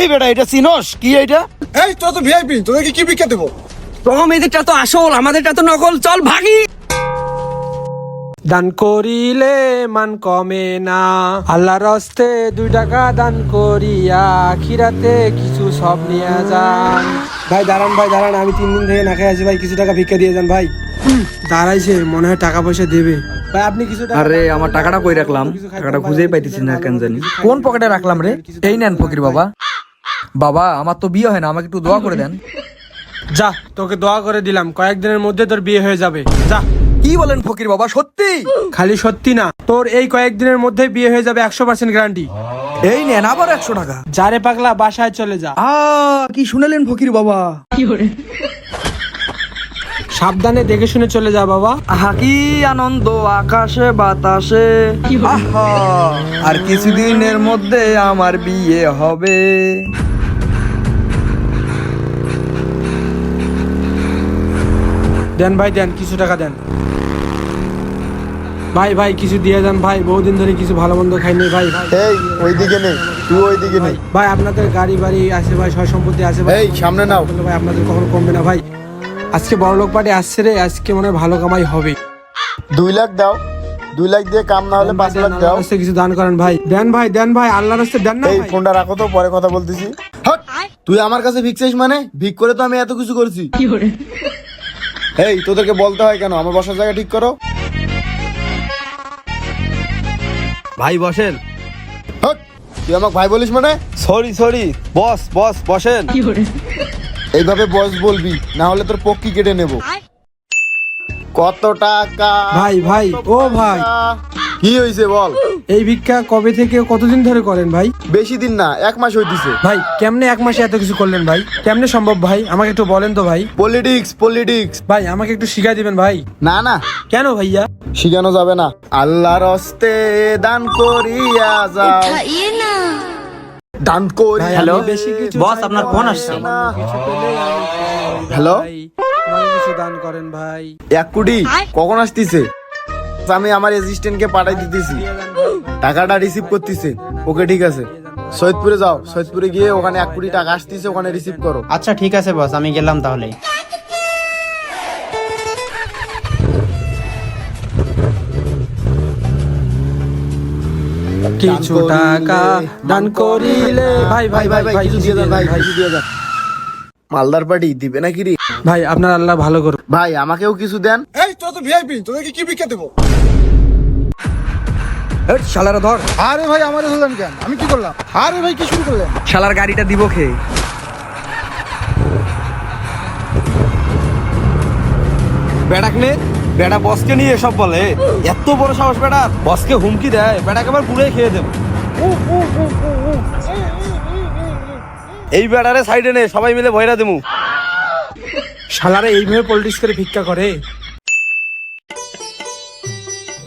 এই বেটা এটা চিনোস কি এটা? এই তোরা তো ভিআইপি, তোদেরকে কি ভিক্ষা দেবো? প্রথম এদেরটা তো আসল, আমাদেরটা তো নকল, চল ভাগি। দান করিলে মান কমে না, আল্লাহর হস্তে 2 টাকা দান করিয়া আখিরাতে কিছু সব নিয়ে যান। ভাই দাঁড়ান, ভাই দাঁড়ান, আমি 3 দিন থেকে না খেয়ে আছি ভাই, কিছু টাকা ভিক্ষা দিয়ে যান ভাই। দাঁড়াইছে, মনে হয় টাকা পয়সা দেবে ভাই, আপনি কিছু টাকা। আরে আমার টাকাটা কই রাখলাম, টাকাটা খুঁজেই পাইতেছি না কেন জানি। কোন পকেটে রাখলাম রে? এই নেন ফকির বাবা। বাবা আমার তো বিয়ে হয় না, আমাকে একটু দোয়া করে দেন। যা, তোকে দোয়া করে দিলাম, কয়েকদিনের মধ্যে তোর বিয়ে হয়ে যাবে। যা। কি বলেন ফকির বাবা, সত্যি? খালি সত্যি না, তোর এই কয়েকদিনের মধ্যে বিয়ে হয়ে যাবে, 100% গ্যারান্টি। এই নেন আবার 100 টাকা। যারে পাগলা, বাসায় চলে যা। কি শুনালেন ফকির বাবা? সাবধানে দেখে শুনে চলে যা বাবা। আহা কি আনন্দ আকাশে বাতাসে, আহা আর কিছুদিনের মধ্যে আমার বিয়ে হবে। দেন ভাই দেন, কিছু টাকা দেন ভাই। ভাই কিছু দিয়ে যান ভাই, বহুদিন ধরে কিছু ভালো মন্দ খাইনি ভাই। এই ওইদিকে নেই, তুই ওইদিকে নেই। ভাই আপনাদের গাড়ি বাড়ি আছে ভাই, সয় সম্পত্তি আছে ভাই। এই সামনে নাও। ভাই আপনাদের কখনো কমবে না ভাই। আজকে বড়লোক পার্টি আসছে রে, আজকে মনে হয় ভালো কামাই হবে। 2 লাখ দাও, 2 লাখ দিয়ে কাম না হলে 5 লাখ দাও। আল্লাহর রাস্তায় কিছু দান করেন ভাই। দেন ভাই দেন ভাই, আল্লাহর রাস্তায় দেন না এই ভাই। ফোনটা রাখো তো, পরে কথা বলতেছি। হট, তুই আমার কাছে ভিক্ষাইস মানে? ভিক করে তো আমি এত কিছু করছি। এই তোদেরকে বলতে হয় কেন? আমার বসার জায়গা ঠিক করো। ভাই বসেন। হট, তুই আমাকে ভাই বলিস মানে? সরি বস বস বসেন। এইভাবে বস বলবি, না হলে তোর পক্কি কেটে নেব। কত টাকা? ভাই ভাই, ও ভাই, কি হয়েছে বল? এই ভিক্ষা কবে থেকে কতদিন ধরে করেন ভাই? বেশি দিন না, 1 মাস হইতেছে। ভাই কেমনে 1 মাসে এত কিছু করলেন ভাই? কেমনে সম্ভব ভাই? আমাকে একটু বলেন তো ভাই। পলিটিক্স ভাই আমাকে একটু শিখাই দিবেন ভাই। না না, কেন ভাইয়া? শিখানো যাবে না। আল্লাহর হস্তে দান করিয়া যাও, দান করি। ভাই, হ্যালো, আমি বেশি কিছু বস, চাই আপনার না ফোন ভাই, আসছে। সামান্য কিছু পেলেই আমি খুশি হ্যালো? ভাই। আমাকে কিছু দান করেন ভাই। 1 কোটি কখন আসতেছে? আমি আমার অ্যাসিস্ট্যান্টকে পাঠাই দিতেছি, টাকাটা রিসিভ করতেছে। ওকে ঠিক আছে, সৈয়দপুরে যাও, সৈয়দপুরে গিয়ে ওখানে 1 কোটি টাকা আসতেছে, ওখানে রিসিভ করো। আচ্ছা ঠিক আছে বস, আমি গেলাম তাহলে। কিছু টাকা দান করিলে। ভাই ভাই ভাই ভাই, কিছু দিয়ে দেন ভাই, কিছু দিয়ে দেন। মালদার পার্টি দিবে নাকি রে? ভাই আপনার আল্লাহ ভালো করুন। ভাই আমাকেও কিছু দেন। এই তোরা তো ভিআইপি, তোদেরকে কি ভিক্ষা দেবো? এই শালারা ধর। আরে ভাই আমারে ধরলেন কেন? আমি কি করলাম? আরে ভাই কি শুরু করলেন? শালার গাড়িটা দিব খেয়ে। বেড়াক নে, বেড়া বসকে নিয়ে এসব বলে? এত বড় সাহস বেড়া, বসকে হুমকি দেয়। বেড়াকে আবার পুড়ে খেয়ে দেবো। এই বেড়ারে সাইডে নে, সবাই মিলে ভয়রা দেবো। শালারা এইভাবে পলিটিক্স করে ভিক্ষা করে?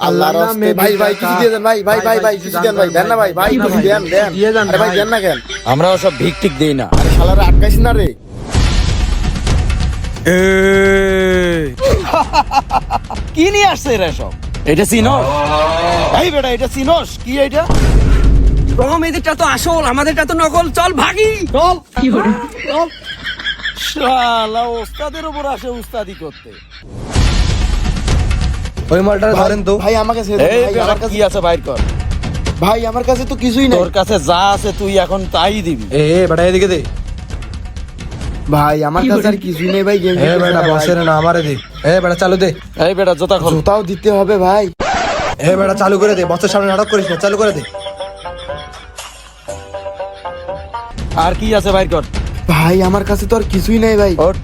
আল্লাহর হস্তে ভাই ভাই কিছু দিয়ে দেন ভাই, ভাই ভাই ভাই কিছু দেন ভাই, দেন না ভাই, ভাই কিছু দেন দেন। দিয়ে যান আরে ভাই ভাই। দেন না কেন? আমরা সব ভিক টিক দেই না। আরে শালারা আটকাইস না রে। কি নিয়ে আসছে এরা সব? এটা চিনোস? এই বেটা এটা চিনোস কি এটা? প্রথম এদেরটা তো আসল, আমাদেরটা তো নকল, চল ভাগি। চল চল। শালা ওস্তাদের উপর আসে উস্তাদি করতে। ওই মালটা ধরেন তো। ভাই আমাকে ছেড়ে দেন এই ভাই, বেটা আমার কাছে কি আছে বাইর কর। ভাই আমার কাছে তো কিছুই নাই। তোর কাছে যা আছে তুই এখন তাই দিবি। এ বেটা এদিকে দে। ভাই আমার কাছে আর কিছুই নেই ভাই, গেম এ বেটা বসের না, আমারে দে। এ বেটা চালু দে। এই বেটা জোতা খোল। জুতাও দিতে হবে ভাই। এ বেটা চালু করে দে, বসের সামনে নাটক করিস না, চালু করে দে। আর কি আছে বাইর কর। ভাই আমার কাছে তো আর কিছুই নাই ভাই। ওঠ,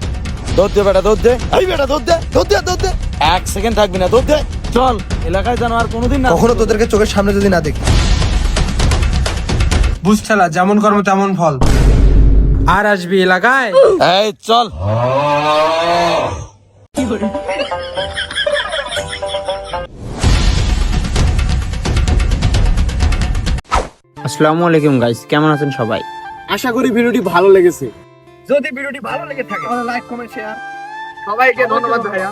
দৌড় দে বেটা, দৌড় দে। এই বেটা দৌড় দে, দৌড় দে, দৌড় দে। 1 সেকেন্ড থাকবি না, দৌড় দে। চল, এলাকায় যেন আর কোনোদিন না। কখনো তোদেরকে চোখের সামনে যদি না দেখি। বুঝ শালা, যেমন কর্ম তেমন ফল। আর আসবি এলাকায়? এই চল। আসসালামু আলাইকুম গাইস, কেমন আছেন সবাই? আশা করি ভিডিওটি ভালো লেগেছে। যদি ভিডিওটি ভালো লেগে থাকে তাহলে লাইক কমেন্ট শেয়ার। সবাইকে ধন্যবাদ ভাইয়া।